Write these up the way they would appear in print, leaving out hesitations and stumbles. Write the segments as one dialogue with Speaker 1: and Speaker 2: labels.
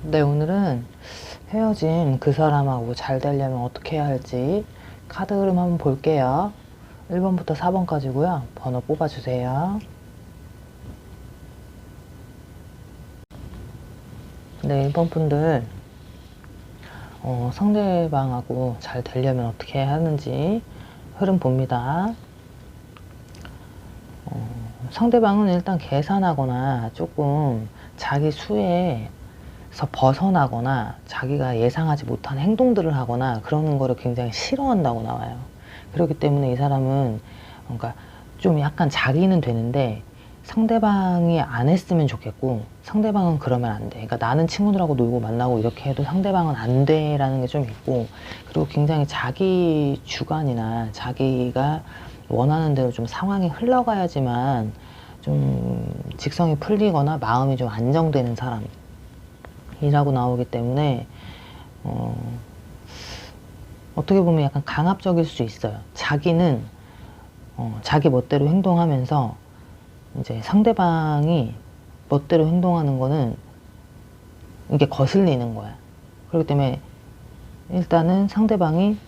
Speaker 1: 네, 오늘은 헤어진 그 사람하고 잘 되려면 어떻게 해야 할지 카드 흐름 한번 볼게요. 1번부터 4번까지고요. 번호 뽑아주세요. 네, 1번 분들 상대방하고 잘 되려면 어떻게 해야 하는지 흐름 봅니다. 상대방은 일단 계산하거나 조금 자기 수에서 벗어나거나 자기가 예상하지 못한 행동들을 하거나 그러는 거를 굉장히 싫어한다고 나와요. 그렇기 때문에 이 사람은 그러니까 좀 약간 자기는 되는데 상대방이 안 했으면 좋겠고 상대방은 그러면 안 돼. 그러니까 나는 친구들하고 놀고 만나고 이렇게 해도 상대방은 안 돼라는 게 좀 있고, 그리고 굉장히 자기 주관이나 자기가 원하는 대로 좀 상황이 흘러가야지만 좀 직성이 풀리거나 마음이 좀 안정되는 사람이라고 나오기 때문에 어떻게 보면 약간 강압적일 수 있어요. 자기는 자기 멋대로 행동하면서 이제 상대방이 멋대로 행동하는 거는 이게 거슬리는 거야. 그렇기 때문에 일단은 상대방에서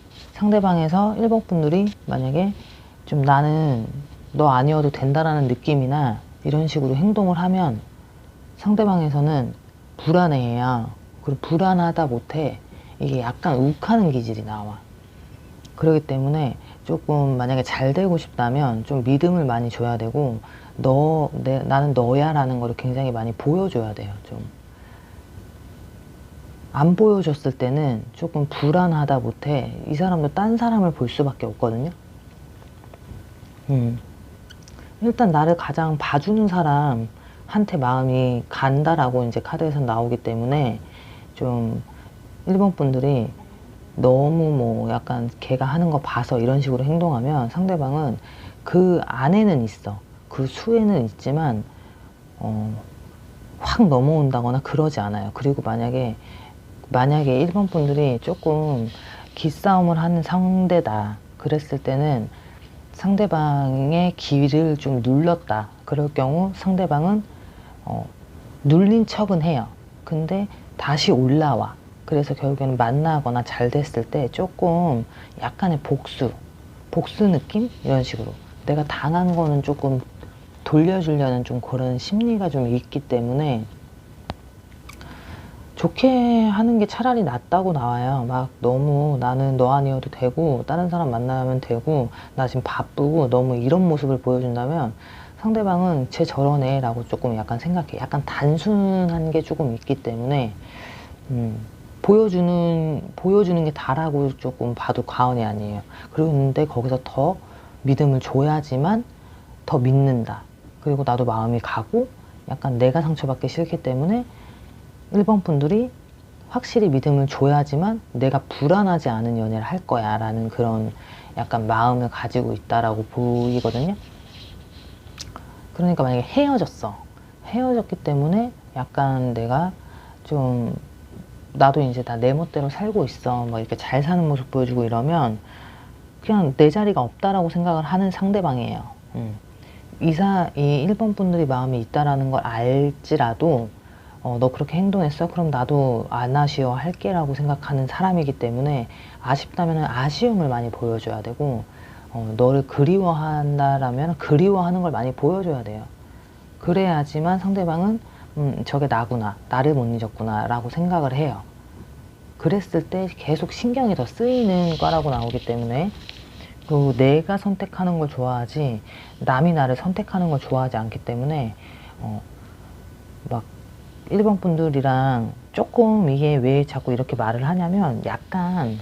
Speaker 1: 1번 분들이 만약에 좀 나는 너 아니어도 된다라는 느낌이나 이런 식으로 행동을 하면 상대방에서는 불안해해요. 그리고 불안하다 못해 이게 약간 욱하는 기질이 나와. 그렇기 때문에 조금 만약에 잘 되고 싶다면 좀 믿음을 많이 줘야 되고, 나는 너야 라는 거를 굉장히 많이 보여줘야 돼요. 좀 안 보여줬을 때는 조금 불안하다 못해 이 사람도 딴 사람을 볼 수밖에 없거든요. 일단 나를 가장 봐주는 사람한테 마음이 간다라고 이제 카드에서 나오기 때문에 좀 1번 분들이 너무 뭐 약간 걔가 하는 거 봐서 이런 식으로 행동하면 상대방은 그 안에는 있어. 그 수에는 있지만 확 넘어온다거나 그러지 않아요. 그리고 만약에 1번 분들이 조금 기싸움을 하는 상대다 그랬을 때는 상대방의 기를 좀 눌렀다 그럴 경우 상대방은 눌린 척은 해요. 근데 다시 올라와. 그래서 결국에는 만나거나 잘 됐을 때 조금 약간의 복수 느낌? 이런 식으로 내가 당한 거는 조금 돌려주려는 좀 그런 심리가 좀 있기 때문에 좋게 하는 게 차라리 낫다고 나와요. 막 너무 나는 너 아니어도 되고 다른 사람 만나면 되고 나 지금 바쁘고 너무 이런 모습을 보여준다면 상대방은 쟤 저런 애라고 조금 약간 생각해. 약간 단순한 게 조금 있기 때문에 보여주는 게 다라고 조금 봐도 과언이 아니에요. 그런데 거기서 더 믿음을 줘야지만 더 믿는다. 그리고 나도 마음이 가고 약간 내가 상처받기 싫기 때문에 1번 분들이 확실히 믿음을 줘야지만 내가 불안하지 않은 연애를 할 거야 라는 그런 약간 마음을 가지고 있다라고 보이거든요. 그러니까 만약에 헤어졌기 때문에 약간 내가 좀 나도 이제 다 내 멋대로 살고 있어 뭐 이렇게 잘 사는 모습 보여주고 이러면 그냥 내 자리가 없다라고 생각을 하는 상대방이에요. 이 1번 분들이 마음이 있다라는 걸 알지라도 너 그렇게 행동했어? 그럼 나도 안 아쉬워할게 라고 생각하는 사람이기 때문에 아쉽다면 아쉬움을 많이 보여줘야 되고, 너를 그리워한다라면 그리워하는 걸 많이 보여줘야 돼요. 그래야지만 상대방은 저게 나구나, 나를 못 잊었구나 라고 생각을 해요. 그랬을 때 계속 신경이 더 쓰이는 거라고 나오기 때문에, 그 내가 선택하는 걸 좋아하지 남이 나를 선택하는 걸 좋아하지 않기 때문에 막 1번 분들이랑 조금 이게 왜 자꾸 이렇게 말을 하냐면 약간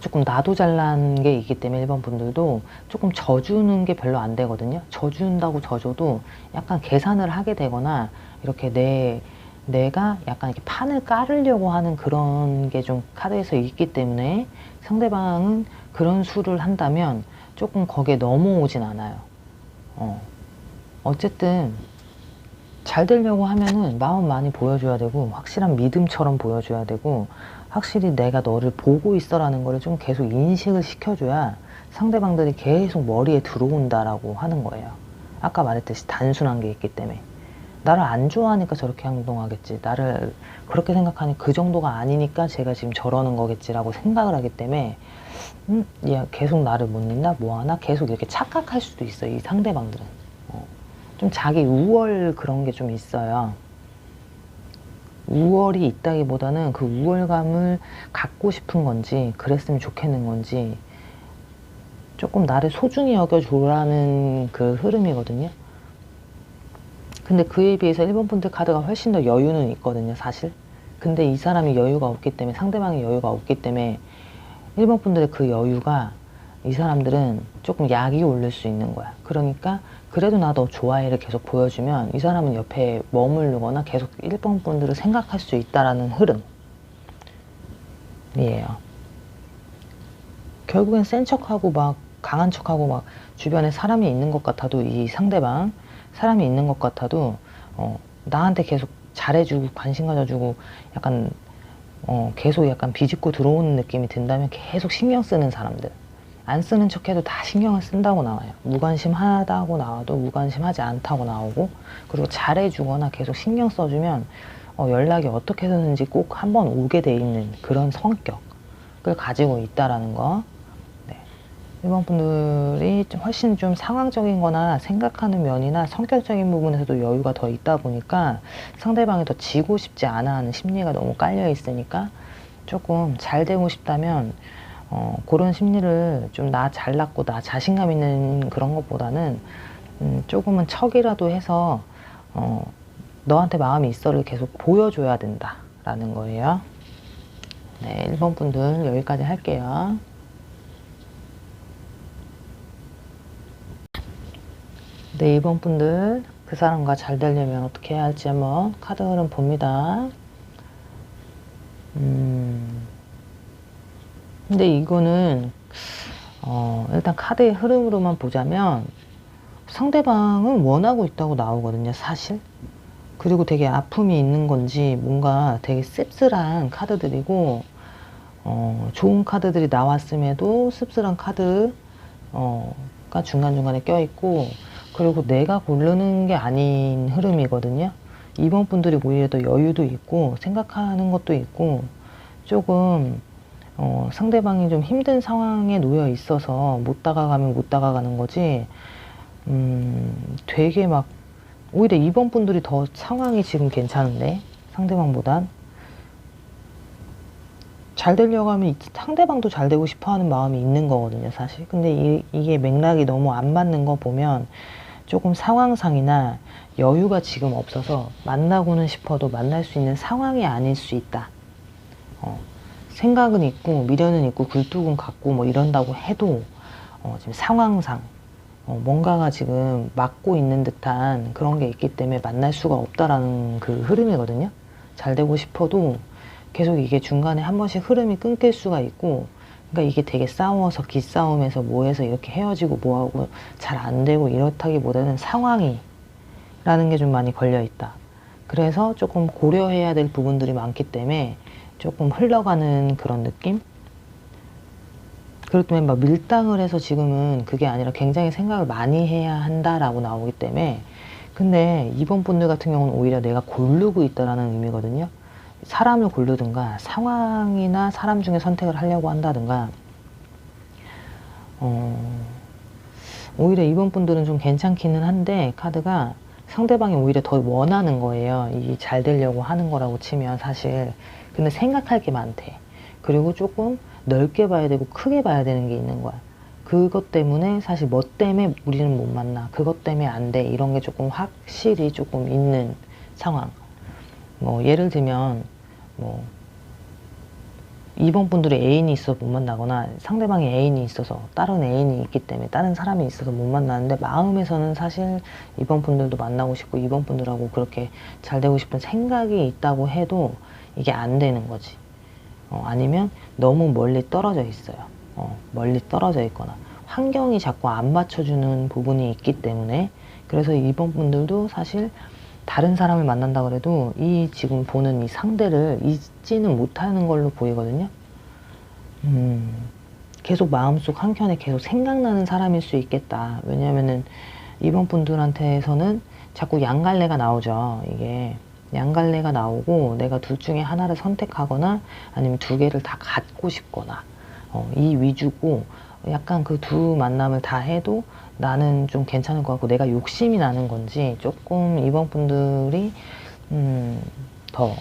Speaker 1: 조금 나도 잘난 게 있기 때문에 1번 분들도 조금 져주는 게 별로 안 되거든요. 져준다고 져줘도 약간 계산을 하게 되거나 이렇게 내가 약간 이렇게 판을 깔으려고 하는 그런 게 좀 카드에서 있기 때문에 상대방은 그런 수를 한다면 조금 거기에 넘어오진 않아요. 어쨌든 잘 되려고 하면은 마음 많이 보여줘야 되고 확실한 믿음처럼 보여줘야 되고 확실히 내가 너를 보고 있어라는 거를 좀 계속 인식을 시켜줘야 상대방들이 계속 머리에 들어온다라고 하는 거예요. 아까 말했듯이 단순한 게 있기 때문에 나를 안 좋아하니까 저렇게 행동하겠지. 나를 그렇게 생각하니 그 정도가 아니니까 제가 지금 저러는 거겠지라고 생각을 하기 때문에 얘 계속 나를 못 믿나? 뭐하나? 계속 이렇게 착각할 수도 있어요. 이 상대방들은. 좀 자기 우월 그런 게 좀 있어요. 우월이 있다기보다는 그 우월감을 갖고 싶은 건지 그랬으면 좋겠는 건지 조금 나를 소중히 여겨줘라는 그 흐름이거든요. 근데 그에 비해서 1번 분들 카드가 훨씬 더 여유는 있거든요, 사실. 근데 이 사람이 여유가 없기 때문에, 상대방이 여유가 없기 때문에 1번 분들의 그 여유가 이 사람들은 조금 약이 오를 수 있는 거야. 그러니까 그래도 나 너 좋아해를 계속 보여주면 이 사람은 옆에 머무르거나 계속 1번 분들을 생각할 수 있다라는 흐름이에요. 결국엔 센 척하고 막 강한 척하고 막 주변에 사람이 있는 것 같아도 이 상대방 사람이 있는 것 같아도 나한테 계속 잘해주고 관심 가져주고 약간 계속 약간 비집고 들어오는 느낌이 든다면 계속 신경 쓰는 사람들. 안 쓰는 척해도 다 신경을 쓴다고 나와요. 무관심하다고 나와도 무관심하지 않다고 나오고, 그리고 잘해주거나 계속 신경 써주면 연락이 어떻게 되는지 꼭 한번 오게 돼 있는 그런 성격을 가지고 있다라는 거. 네. 1번 분들이 훨씬 좀 상황적인 거나 생각하는 면이나 성격적인 부분에서도 여유가 더 있다 보니까 상대방이 더 지고 싶지 않아 하는 심리가 너무 깔려 있으니까 조금 잘 되고 싶다면 그런 심리를 좀 나 잘났고 나 자신감 있는 그런 것보다는 조금은 척이라도 해서 너한테 마음이 있어를 계속 보여줘야 된다라는 거예요. 네, 1번 분들 여기까지 할게요. 네, 2번 분들 그 사람과 잘 되려면 어떻게 해야 할지 한번 카드 흐름 봅니다. 근데 이거는 일단 카드의 흐름으로만 보자면 상대방은 원하고 있다고 나오거든요, 사실. 그리고 되게 아픔이 있는 건지 뭔가 되게 씁쓸한 카드들이고 좋은 카드들이 나왔음에도 씁쓸한 카드가 중간중간에 껴있고, 그리고 내가 고르는 게 아닌 흐름이거든요. 2번 분들이 오히려 더 여유도 있고 생각하는 것도 있고 조금 상대방이 좀 힘든 상황에 놓여 있어서 못 다가가면 못 다가가는 거지, 되게 막 오히려 2번 분들이 더 상황이 지금 괜찮은데 상대방보단 잘 되려고 하면 상대방도 잘 되고 싶어 하는 마음이 있는 거거든요, 사실. 근데 이게 맥락이 너무 안 맞는 거 보면 조금 상황상이나 여유가 지금 없어서 만나고는 싶어도 만날 수 있는 상황이 아닐 수 있다. 생각은 있고 미련은 있고 굴뚝은 같고 뭐 이런다고 해도 지금 상황상 뭔가가 지금 막고 있는 듯한 그런 게 있기 때문에 만날 수가 없다라는 그 흐름이거든요. 잘 되고 싶어도 계속 이게 중간에 한 번씩 흐름이 끊길 수가 있고, 그러니까 이게 되게 싸워서 기싸움에서 뭐해서 이렇게 헤어지고 뭐하고 잘 안 되고 이렇다기보다는 상황이 라는 게 좀 많이 걸려 있다. 그래서 조금 고려해야 될 부분들이 많기 때문에 조금 흘러가는 그런 느낌? 그렇기 때문에 막 밀당을 해서 지금은 그게 아니라 굉장히 생각을 많이 해야 한다라고 나오기 때문에, 근데 2번 분들 같은 경우는 오히려 내가 고르고 있다라는 의미거든요. 사람을 고르든가 상황이나 사람 중에 선택을 하려고 한다든가 오히려 2번 분들은 좀 괜찮기는 한데 카드가 상대방이 오히려 더 원하는 거예요. 이게 잘 되려고 하는 거라고 치면 사실. 근데 생각할 게 많대. 그리고 조금 넓게 봐야 되고 크게 봐야 되는 게 있는 거야. 그것 때문에 사실 뭐 때문에 우리는 못 만나, 그것 때문에 안 돼, 이런 게 조금 확실히 조금 있는 상황. 뭐 예를 들면 뭐 2번 분들이 애인이 있어서 못 만나거나 상대방이 애인이 있어서 다른 애인이 있기 때문에 다른 사람이 있어서 못 만나는데 마음에서는 사실 2번 분들도 만나고 싶고 2번 분들하고 그렇게 잘 되고 싶은 생각이 있다고 해도 이게 안 되는 거지. 아니면 너무 멀리 떨어져 있어요. 멀리 떨어져 있거나 환경이 자꾸 안 맞춰주는 부분이 있기 때문에, 그래서 2번 분들도 사실 다른 사람을 만난다 그래도 이 지금 보는 이 상대를 잊지는 못하는 걸로 보이거든요. 계속 마음속 한켠에 계속 생각나는 사람일 수 있겠다. 왜냐면은 2번 분들한테서는 자꾸 양갈래가 나오죠. 이게 양갈래가 나오고 내가 둘 중에 하나를 선택하거나 아니면 두 개를 다 갖고 싶거나 이 위주고, 약간 그 두 만남을 다 해도 나는 좀 괜찮을 것 같고 내가 욕심이 나는 건지 조금 이번 분들이 더,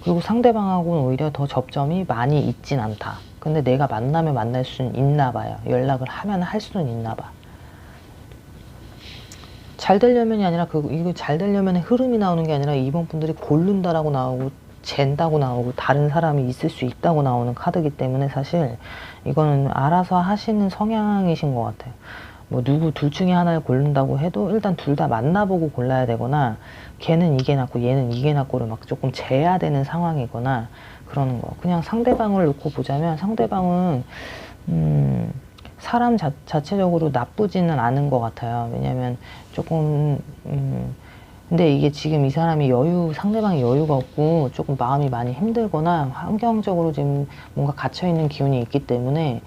Speaker 1: 그리고 상대방하고는 오히려 더 접점이 많이 있진 않다. 근데 내가 만나면 만날 수는 있나 봐요. 연락을 하면 할 수는 있나 봐. 잘 되려면이 아니라 이거 잘 되려면 흐름이 나오는 게 아니라 이번 분들이 고른다라고 나오고 잰다고 나오고 다른 사람이 있을 수 있다고 나오는 카드이기 때문에 사실 이거는 알아서 하시는 성향이신 것 같아요. 뭐 누구 둘 중에 하나를 고른다고 해도 일단 둘 다 만나보고 골라야 되거나, 걔는 이게 낫고 얘는 이게 낫고를 막 조금 재야 되는 상황이거나 그러는 거. 그냥 상대방을 놓고 보자면 상대방은 사람 자체적으로 나쁘지는 않은 것 같아요. 왜냐면 조금 근데 이게 지금 이 사람이 상대방이 여유가 없고 조금 마음이 많이 힘들거나 환경적으로 지금 뭔가 갇혀있는 기운이 있기 때문에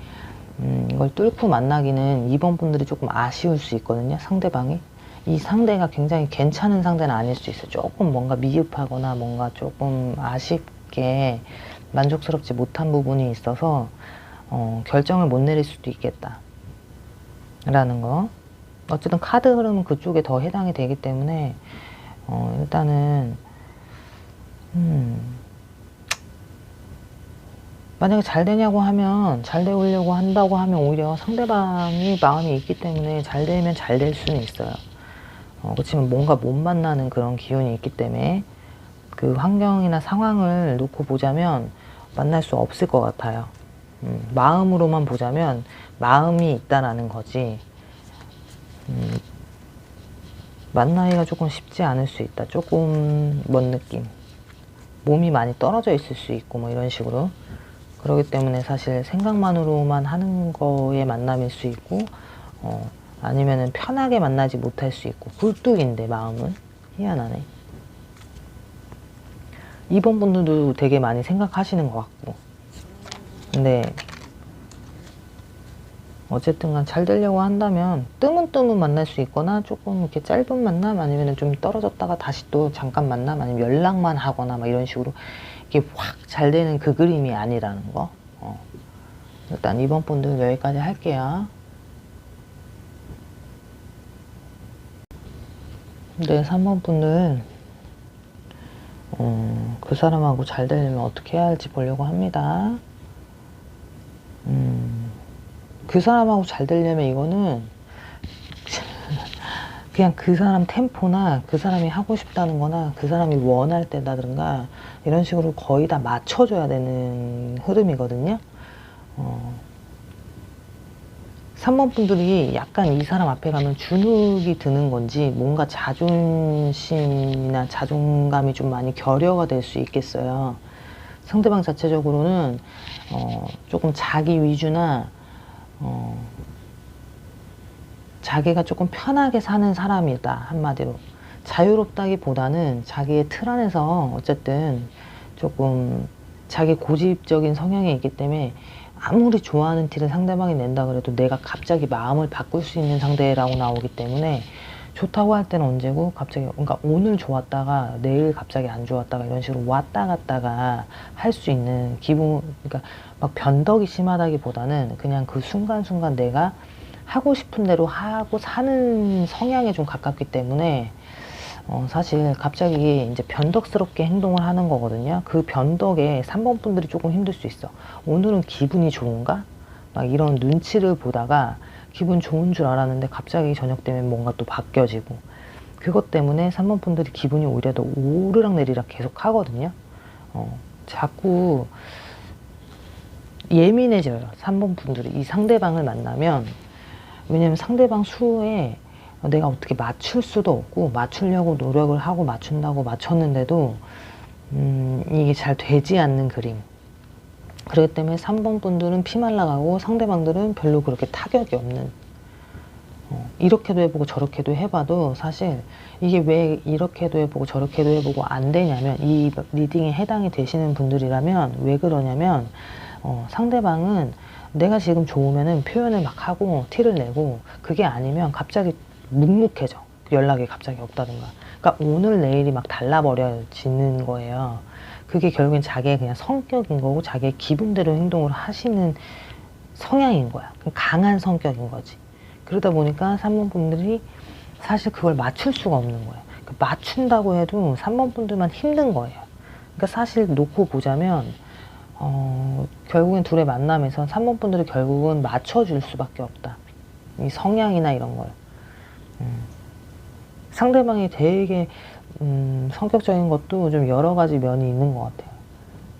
Speaker 1: 이걸 뚫고 만나기는 이번 분들이 조금 아쉬울 수 있거든요. 상대방이. 이 상대가 굉장히 괜찮은 상대는 아닐 수 있어요. 조금 뭔가 미흡하거나 뭔가 조금 아쉽게 만족스럽지 못한 부분이 있어서 결정을 못 내릴 수도 있겠다 라는 거. 어쨌든 카드 흐름은 그쪽에 더 해당이 되기 때문에 일단은 만약에 잘 되냐고 하면, 잘 되려고 한다고 하면 오히려 상대방이 마음이 있기 때문에 잘 되면 잘 될 수는 있어요. 그렇지만 뭔가 못 만나는 그런 기운이 있기 때문에 그 환경이나 상황을 놓고 보자면 만날 수 없을 것 같아요. 마음으로만 보자면 마음이 있다라는 거지, 만나기가 조금 쉽지 않을 수 있다. 조금 먼 느낌. 몸이 많이 떨어져 있을 수 있고 뭐 이런 식으로. 그렇기 때문에 사실 생각만으로만 하는 거에 만남일 수 있고, 아니면은 편하게 만나지 못할 수 있고, 굴뚝인데 마음은. 희한하네. 이번 분들도 되게 많이 생각하시는 것 같고. 근데 어쨌든 간 잘 되려고 한다면 뜨문뜨문 만날 수 있거나, 조금 이렇게 짧은 만남, 아니면 좀 떨어졌다가 다시 또 잠깐 만남, 아니면 연락만 하거나 막 이런 식으로 이게 확 잘 되는 그 그림이 아니라는 거. 일단 이번 분들 여기까지 할게요. 네, 3번 분들 그 사람하고 잘 되려면 어떻게 해야 할지 보려고 합니다. 그 사람하고 잘 되려면 이거는 그냥 그 사람 템포나 그 사람이 하고 싶다는 거나 그 사람이 원할 때라든가 이런 식으로 거의 다 맞춰줘야 되는 흐름이거든요. 3번 분들이 약간 이 사람 앞에 가면 주눅이 드는 건지 뭔가 자존심이나 자존감이 좀 많이 결여가 될 수 있겠어요. 상대방 자체적으로는 조금 자기 위주나 자기가 조금 편하게 사는 사람이다. 한마디로 자유롭다기보다는 자기의 틀 안에서 어쨌든 조금 자기 고집적인 성향이 있기 때문에 아무리 좋아하는 티를 상대방이 낸다 그래도 내가 갑자기 마음을 바꿀 수 있는 상대라고 나오기 때문에, 좋다고 할 때는 언제고 갑자기, 그러니까 오늘 좋았다가 내일 갑자기 안 좋았다가 이런 식으로 왔다 갔다가 할 수 있는 기분, 그러니까 막 변덕이 심하다기보다는 그냥 그 순간순간 내가 하고 싶은 대로 하고 사는 성향에 좀 가깝기 때문에 사실 갑자기 이제 변덕스럽게 행동을 하는 거거든요. 그 변덕에 3번 분들이 조금 힘들 수 있어. 오늘은 기분이 좋은가? 막 이런 눈치를 보다가 기분 좋은 줄 알았는데 갑자기 저녁 되면 뭔가 또 바뀌어지고, 그것 때문에 3번 분들이 기분이 오히려 더 오르락내리락 계속 하거든요. 자꾸 예민해져요. 3번 분들이 이 상대방을 만나면. 왜냐면 상대방 수에 내가 어떻게 맞출 수도 없고, 맞추려고 노력을 하고 맞춘다고 맞췄는데도 이게 잘 되지 않는 그림. 그렇기 때문에 3번 분들은 피말라가고 상대방들은 별로 그렇게 타격이 없는, 이렇게도 해보고 저렇게도 해봐도 사실 이게 왜 이렇게도 해보고 저렇게도 해보고 안 되냐면, 이 리딩에 해당이 되시는 분들이라면 왜 그러냐면 상대방은 내가 지금 좋으면은 표현을 막 하고 티를 내고, 그게 아니면 갑자기 묵묵해져. 연락이 갑자기 없다든가. 그러니까 오늘 내일이 막 달라버려지는 거예요. 그게 결국엔 자기의 그냥 성격인 거고 자기의 기분대로 행동을 하시는 성향인 거야. 강한 성격인 거지. 그러다 보니까 3번 분들이 사실 그걸 맞출 수가 없는 거예요. 맞춘다고 해도 3번 분들만 힘든 거예요. 그러니까 사실 놓고 보자면 결국엔 둘의 만남에서 3번 분들이 결국은 맞춰줄 수밖에 없다. 이 성향이나 이런 걸. 상대방이 되게 성격적인 것도 좀 여러 가지 면이 있는 것 같아요.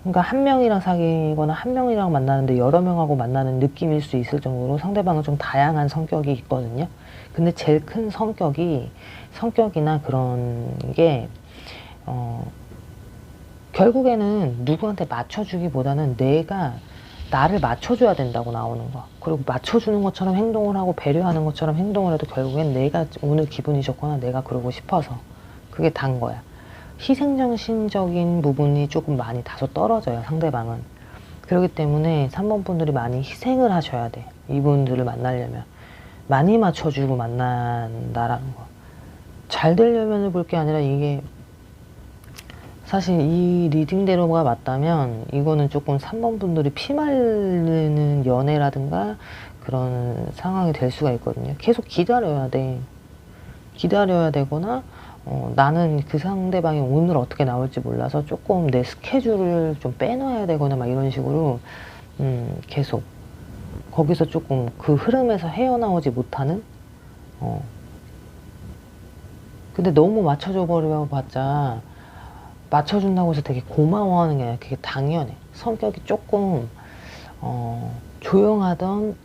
Speaker 1: 그러니까 한 명이랑 사귀거나 한 명이랑 만나는데 여러 명하고 만나는 느낌일 수 있을 정도로 상대방은 좀 다양한 성격이 있거든요. 근데 제일 큰 성격이나 그런 게 결국에는 누구한테 맞춰주기보다는 내가 나를 맞춰줘야 된다고 나오는 거. 그리고 맞춰주는 것처럼 행동을 하고 배려하는 것처럼 행동을 해도 결국엔 내가 오늘 기분이 좋거나 내가 그러고 싶어서 그게 단 거야. 희생정신적인 부분이 조금 많이 다소 떨어져요, 상대방은. 그렇기 때문에 3번 분들이 많이 희생을 하셔야 돼. 이분들을 만나려면. 많이 맞춰주고 만난다라는 거. 잘 되려면 볼 게 아니라 이게 사실 이 리딩대로가 맞다면 이거는 조금 3번 분들이 피말르는 연애라든가 그런 상황이 될 수가 있거든요. 계속 기다려야 돼. 기다려야 되거나 나는 그 상대방이 오늘 어떻게 나올지 몰라서 조금 내 스케줄을 좀 빼놔야 되거나 막 이런 식으로 계속 거기서 조금 그 흐름에서 헤어나오지 못하는 근데 너무 맞춰줘 버려봤자 맞춰준다고 해서 되게 고마워하는 게 아니라 그게 당연해. 성격이 조금 조용하던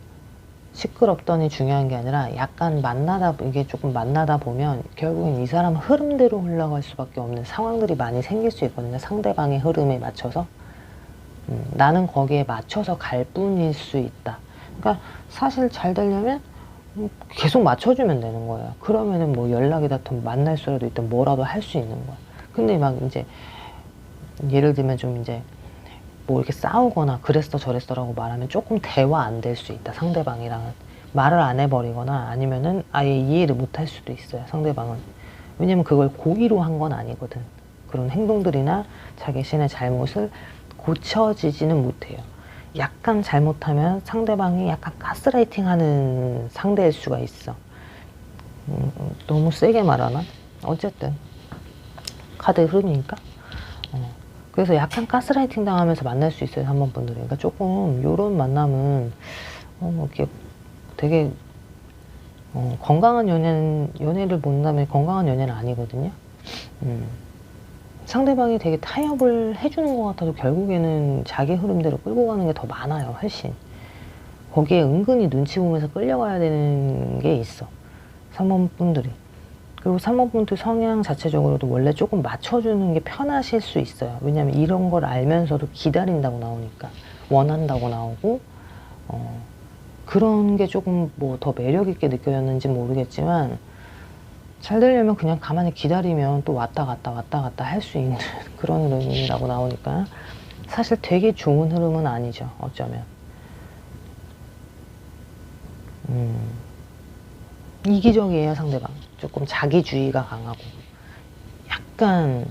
Speaker 1: 시끄럽더니 중요한 게 아니라 약간 이게 조금 만나다 보면 결국엔 이 사람 흐름대로 흘러갈 수밖에 없는 상황들이 많이 생길 수 있거든요. 상대방의 흐름에 맞춰서. 나는 거기에 맞춰서 갈 뿐일 수 있다. 그러니까 사실 잘 되려면 계속 맞춰주면 되는 거예요. 그러면은 뭐 연락이 닿든 만날 수라도 있든 뭐라도 할 수 있는 거야. 근데 막 이제 예를 들면 좀 이제 뭐 이렇게 싸우거나 그랬어 저랬어라고 말하면 조금 대화 안 될 수 있다. 상대방이랑은 말을 안 해버리거나 아니면은 아예 이해를 못 할 수도 있어요. 상대방은. 왜냐면 그걸 고의로 한 건 아니거든. 그런 행동들이나 자기 자신의 잘못을 고쳐지지는 못해요. 약간 잘못하면 상대방이 약간 가스라이팅 하는 상대일 수가 있어. 너무 세게 말하나? 어쨌든 카드 흐름이니까. 그래서 약간 가스라이팅 당하면서 만날 수 있어요, 3번 분들이. 그러니까 조금 요런 만남은 이렇게 되게 건강한 연애를 본다면 건강한 연애는 아니거든요. 상대방이 되게 타협을 해주는 것 같아도 결국에는 자기 흐름대로 끌고 가는 게 더 많아요, 훨씬. 거기에 은근히 눈치 보면서 끌려가야 되는 게 있어, 3번 분들이. 그리고 3번 분들 성향 자체적으로도 원래 조금 맞춰주는 게 편하실 수 있어요. 왜냐면 이런 걸 알면서도 기다린다고 나오니까. 원한다고 나오고, 그런 게 조금 뭐 더 매력있게 느껴졌는지 모르겠지만, 잘 되려면 그냥 가만히 기다리면 또 왔다 갔다 할 수 있는 그런 흐름이라고 나오니까. 사실 되게 좋은 흐름은 아니죠, 어쩌면. 이기적이에요, 상대방. 조금 자기주의가 강하고 약간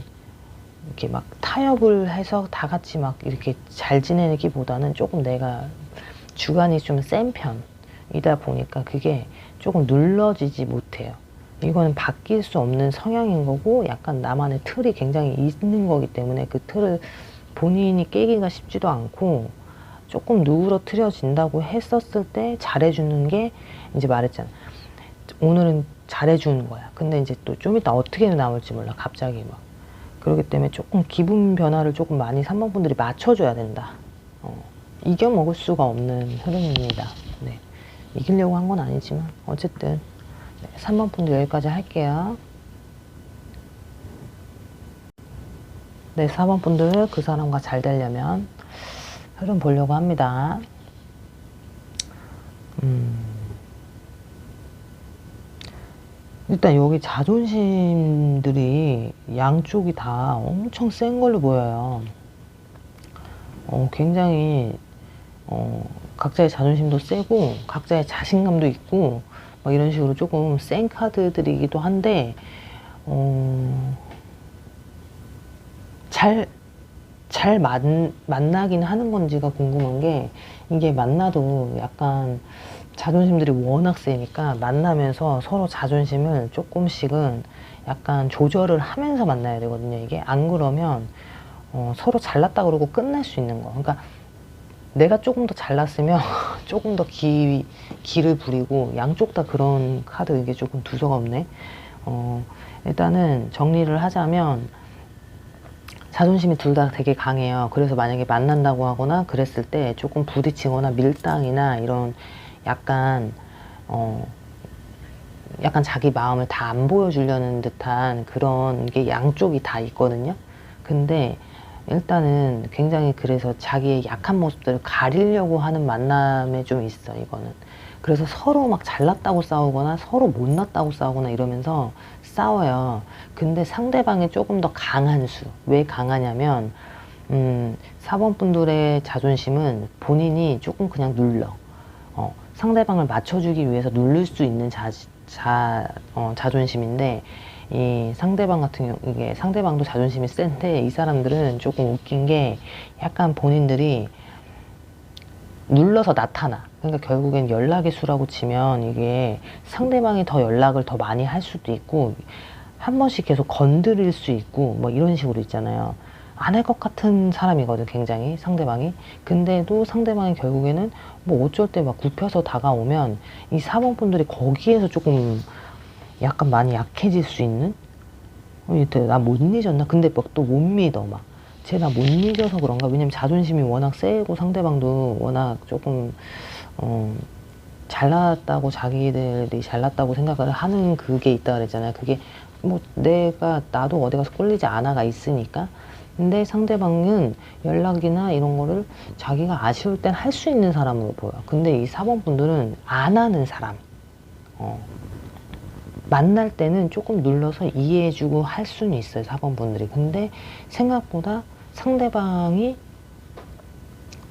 Speaker 1: 이렇게 막 타협을 해서 다 같이 막 이렇게 잘 지내기보다는 조금 내가 주관이 좀 센 편이다 보니까 그게 조금 눌러지지 못해요. 이거는 바뀔 수 없는 성향인 거고 약간 나만의 틀이 굉장히 있는 거기 때문에 그 틀을 본인이 깨기가 쉽지도 않고 조금 누그러뜨려진다고 했었을 때 잘해주는 게 이제 말했잖아. 오늘은 잘해주는 거야. 근데 이제 또 좀 이따 어떻게 나올지 몰라. 갑자기 막. 그렇기 때문에 조금 기분 변화를 조금 많이 3번 분들이 맞춰줘야 된다. 이겨 먹을 수가 없는 흐름입니다. 네. 이기려고 한 건 아니지만 어쨌든 네, 3번 분들 여기까지 할게요. 네, 4번 분들 그 사람과 잘 되려면 흐름 보려고 합니다. 일단 여기 자존심들이 양쪽이 다 엄청 센 걸로 보여요. 굉장히 각자의 자존심도 세고 각자의 자신감도 있고 막 이런 식으로 조금 센 카드들이기도 한데 잘 만나긴 하는 건지가 궁금한 게, 이게 만나도 약간 자존심들이 워낙 세니까 만나면서 서로 자존심을 조금씩은 약간 조절을 하면서 만나야 되거든요. 이게 안 그러면 서로 잘났다 그러고 끝날 수 있는 거. 그러니까 내가 조금 더 잘났으면 조금 더 기를 부리고, 양쪽 다 그런 카드, 이게 조금 두서가 없네. 일단은 정리를 하자면 자존심이 둘 다 되게 강해요. 그래서 만약에 만난다고 하거나 그랬을 때 조금 부딪히거나 밀당이나 이런 약간 약간 자기 마음을 다 안 보여주려는 듯한 그런 게 양쪽이 다 있거든요. 근데 일단은 굉장히, 그래서 자기의 약한 모습들을 가리려고 하는 만남에 좀 있어, 이거는. 그래서 서로 막 잘났다고 싸우거나 서로 못났다고 싸우거나 이러면서 싸워요. 근데 상대방이 조금 더 강한 수. 왜 강하냐면 4번 분들의 자존심은 본인이 조금 그냥 눌러. 상대방을 맞춰주기 위해서 누를 수 있는 자존심인데, 이 상대방 같은 경우, 이게 상대방도 자존심이 센데, 이 사람들은 조금 웃긴 게 약간 본인들이 눌러서 나타나. 그러니까 결국엔 연락의 수라고 치면 이게 상대방이 더 연락을 더 많이 할 수도 있고, 한 번씩 계속 건드릴 수 있고, 뭐 이런 식으로 있잖아요. 안 할 것 같은 사람이거든, 굉장히, 상대방이. 근데도 상대방이 결국에는 뭐 어쩔 때 막 굽혀서 다가오면 이 4번 분들이 거기에서 조금 약간 많이 약해질 수 있는? 나 못 잊었나? 근데 막 또 못 믿어, 막. 쟤 나 못 잊어서 그런가? 왜냐면 자존심이 워낙 세고 상대방도 워낙 조금, 잘났다고, 자기들이 잘났다고 생각을 하는 그게 있다 그랬잖아요. 그게 뭐 나도 어디 가서 꿀리지 않아가 있으니까. 근데 상대방은 연락이나 이런 거를 자기가 아쉬울 땐 할 수 있는 사람으로 보여. 근데 이 4번 분들은 안 하는 사람. 만날 때는 조금 눌러서 이해해주고 할 수는 있어요, 4번 분들이. 근데 생각보다 상대방이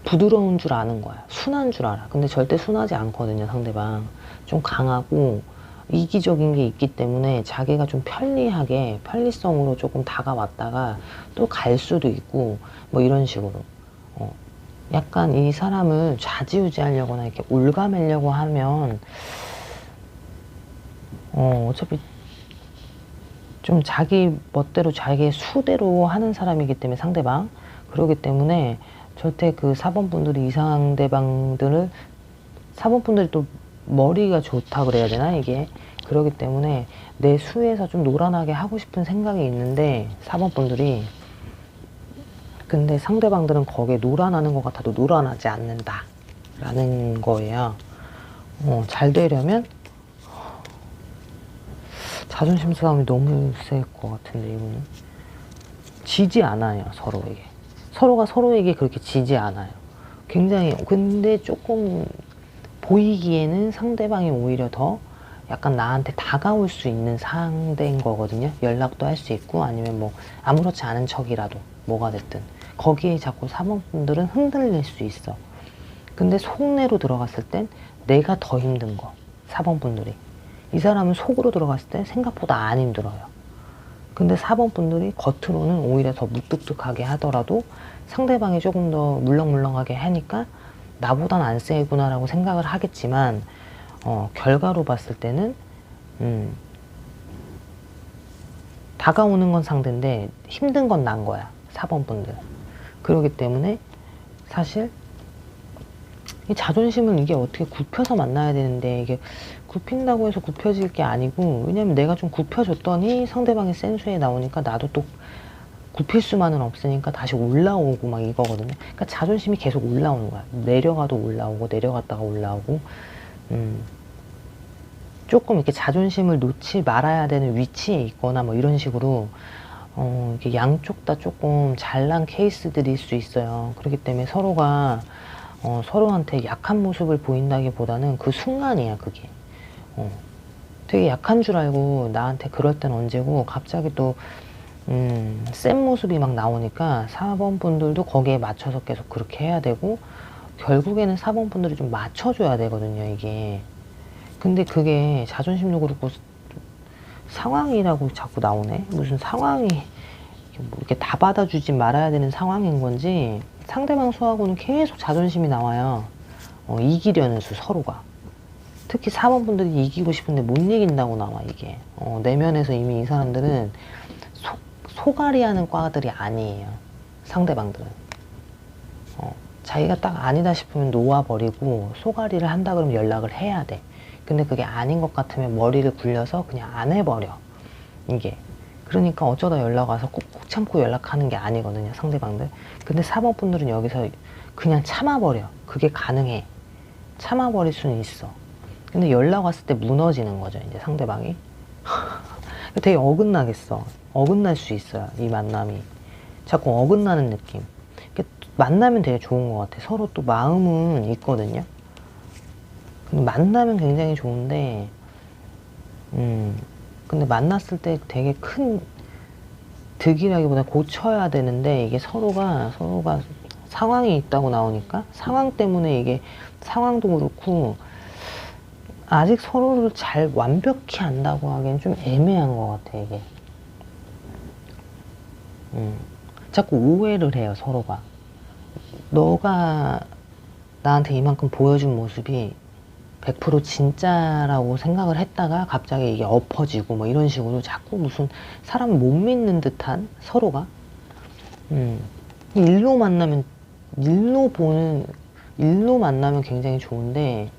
Speaker 1: 부드러운 줄 아는 거야. 순한 줄 알아. 근데 절대 순하지 않거든요, 상대방. 좀 강하고 이기적인 게 있기 때문에 자기가 좀 편리하게, 편리성으로 조금 다가왔다가 또 갈 수도 있고, 뭐 이런 식으로. 약간 이 사람을 좌지우지 하려거나 이렇게 올가매려고 하면, 어차피 좀 자기 멋대로 자기 수대로 하는 사람이기 때문에, 상대방. 그러기 때문에 절대 그 4번 분들이 이 상대방들을, 4번 분들이 또 머리가 좋다 그래야 되나, 이게. 그러기 때문에 내 수에서 좀 놀아나게 하고 싶은 생각이 있는데, 4번 분들이. 근데 상대방들은 거기에 놀아나는 것 같아도 놀아나지 않는다 라는 거예요. 잘 되려면 자존심 싸움이 너무 셀 것 같은데, 이거는 지지 않아요, 서로에게. 서로가 서로에게 그렇게 지지 않아요. 굉장히. 근데 조금 보이기에는 상대방이 오히려 더 약간 나한테 다가올 수 있는 상대인 거거든요. 연락도 할 수 있고, 아니면 뭐 아무렇지 않은 척이라도 뭐가 됐든 거기에 자꾸 4번 분들은 흔들릴 수 있어. 근데 속내로 들어갔을 땐 내가 더 힘든 거, 4번 분들이. 이 사람은 속으로 들어갔을 때 생각보다 안 힘들어요. 근데 4번 분들이 겉으로는 오히려 더 무뚝뚝하게 하더라도 상대방이 조금 더 물렁물렁하게 하니까 나보단 안 세구나 라고 생각을 하겠지만, 결과로 봤을 때는 다가오는 건 상대인데 힘든 건 난 거야, 4번 분들. 그러기 때문에 사실 이 자존심을, 이게 어떻게 굽혀서 만나야 되는데, 이게 굽힌다고 해서 굽혀질 게 아니고, 왜냐면 내가 좀 굽혀줬더니 상대방이 센수에 나오니까 나도 또 굽힐 수만은 없으니까 다시 올라오고 막 이거거든요. 그러니까 자존심이 계속 올라오는 거야. 내려가도 올라오고 내려갔다가 올라오고. 조금 이렇게 자존심을 놓지 말아야 되는 위치에 있거나 뭐 이런 식으로 이렇게 양쪽 다 조금 잘난 케이스들일 수 있어요. 그렇기 때문에 서로가 서로한테 약한 모습을 보인다기보다는 그 순간이야, 그게. 되게 약한 줄 알고 나한테 그럴 땐 언제고, 갑자기 또 센 모습이 막 나오니까 4번 분들도 거기에 맞춰서 계속 그렇게 해야 되고, 결국에는 4번 분들이 좀 맞춰줘야 되거든요, 이게. 근데 그게 자존심도 그렇고 상황이라고 자꾸 나오네. 무슨 상황이 뭐 이렇게 다 받아주지 말아야 되는 상황인 건지 상대방 수하고는 계속 자존심이 나와요. 이기려는 수 서로가. 특히 4번 분들이 이기고 싶은데 못 이긴다고 나와 이게. 내면에서 이미 이 사람들은 소가리하는 과들이 아니에요. 상대방들은. 자기가 딱 아니다 싶으면 놓아버리고 소가리를 한다 그러면 연락을 해야 돼. 근데 그게 아닌 것 같으면 머리를 굴려서 그냥 안 해버려. 이게. 그러니까 어쩌다 연락 와서 꾹 참고 연락하는 게 아니거든요. 상대방들. 근데 4번 분들은 여기서 그냥 참아버려. 그게 가능해. 참아버릴 수는 있어. 근데 연락 왔을 때 무너지는 거죠. 이제 상대방이. 되게 어긋나겠어. 어긋날 수 있어요. 이 만남이. 자꾸 어긋나는 느낌. 만나면 되게 좋은 것 같아. 서로 또 마음은 있거든요. 근데 만나면 굉장히 좋은데, 근데 만났을 때 되게 큰 득이라기보다 고쳐야 되는데, 이게 서로가 상황이 있다고 나오니까, 상황 때문에 이게 상황도 그렇고, 아직 서로를 잘 완벽히 안다고 하기엔 좀 애매한 것 같아, 이게. 자꾸 오해를 해요, 서로가. 너가 나한테 이만큼 보여준 모습이 100% 진짜라고 생각을 했다가 갑자기 이게 엎어지고 뭐 이런 식으로 자꾸 무슨 사람을 못 믿는 듯한 서로가. 일로 만나면 굉장히 좋은데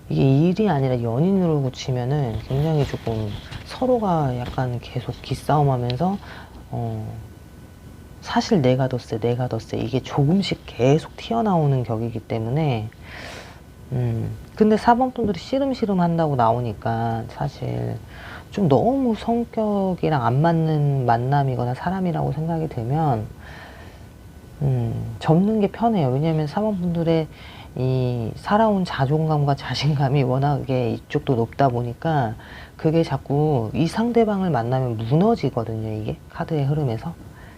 Speaker 1: 이게 일이 아니라 연인으로 고치면은 굉장히 조금 서로가 약간 계속 기싸움하면서 사실 내가 더 세 이게 조금씩 계속 튀어나오는 격이기 때문에 근데 4번 분들이 씨름씨름 한다고 나오니까 사실 좀 너무 성격이랑 안 맞는 만남이거나 사람이라고 생각이 들면 접는 게 편해요. 왜냐면 4번 분들의 이 살아온 자존감과 자신감이 워낙에 이쪽도 높다 보니까 그게 자꾸 이 상대방을 만나면 무너지거든요. 이게 카드의 흐름에서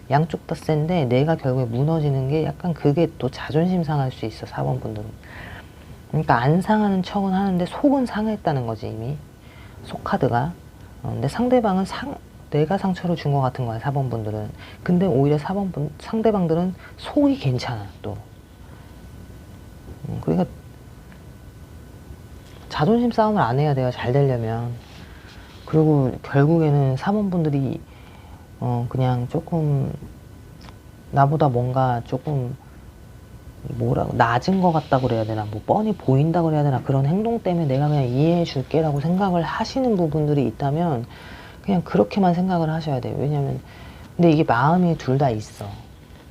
Speaker 1: 양쪽 다 센데 내가 결국에 무너지는 게 약간 그게 또 자존심 상할 수 있어. 4번 분들은. 그러니까 안 상하는 척은 하는데 속은 상했다는 거지 이미. 속 카드가. 근데 상대방은 내가 상처를 준 것 같은 거야. 4번 분들은. 근데 오히려 상대방들은 속이 괜찮아 또. 그러니까 자존심 싸움을 안 해야 돼요. 잘 되려면. 그리고 결국에는 4번 분들이 그냥 조금 나보다 뭔가 조금 낮은 것 같다고 그래야 되나, 뭐 뻔히 보인다고 그래야 되나, 그런 행동 때문에 내가 그냥 이해해 줄게 라고 생각을 하시는 부분들이 있다면 그냥 그렇게만 생각을 하셔야 돼요. 왜냐면 근데 이게 마음이 둘 다 있어.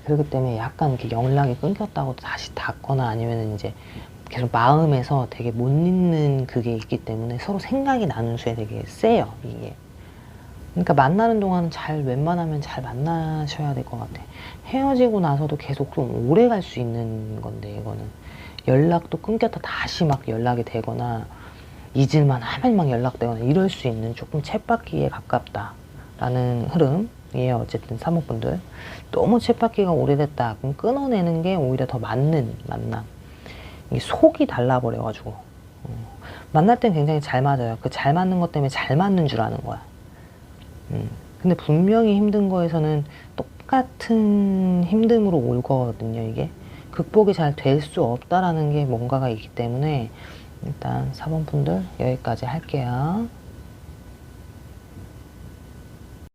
Speaker 1: 그렇기 때문에 약간 이렇게 연락이 끊겼다고 다시 닿거나 아니면 이제 계속 마음에서 되게 못 잊는 그게 있기 때문에 서로 생각이 나는 수에 되게 세요, 이게. 그러니까 만나는 동안은 웬만하면 잘 만나셔야 될 것 같아. 헤어지고 나서도 계속 좀 오래 갈 수 있는 건데, 이거는. 연락도 끊겼다 다시 막 연락이 되거나, 잊을만 하면 막 연락되거나, 이럴 수 있는 조금 쳇바퀴에 가깝다라는 흐름이에요. 어쨌든 사모분들. 너무 쳇바퀴가 오래됐다. 그럼 끊어내는 게 오히려 더 맞는 만남. 이게 속이 달라버려가지고. 만날 땐 굉장히 잘 맞아요. 그 잘 맞는 것 때문에 잘 맞는 줄 아는 거야. 근데 분명히 힘든 거에서는 똑같은 힘듦으로 올 거거든요, 이게. 극복이 잘 될 수 없다라는 게 뭔가가 있기 때문에 일단 4번 분들 여기까지 할게요.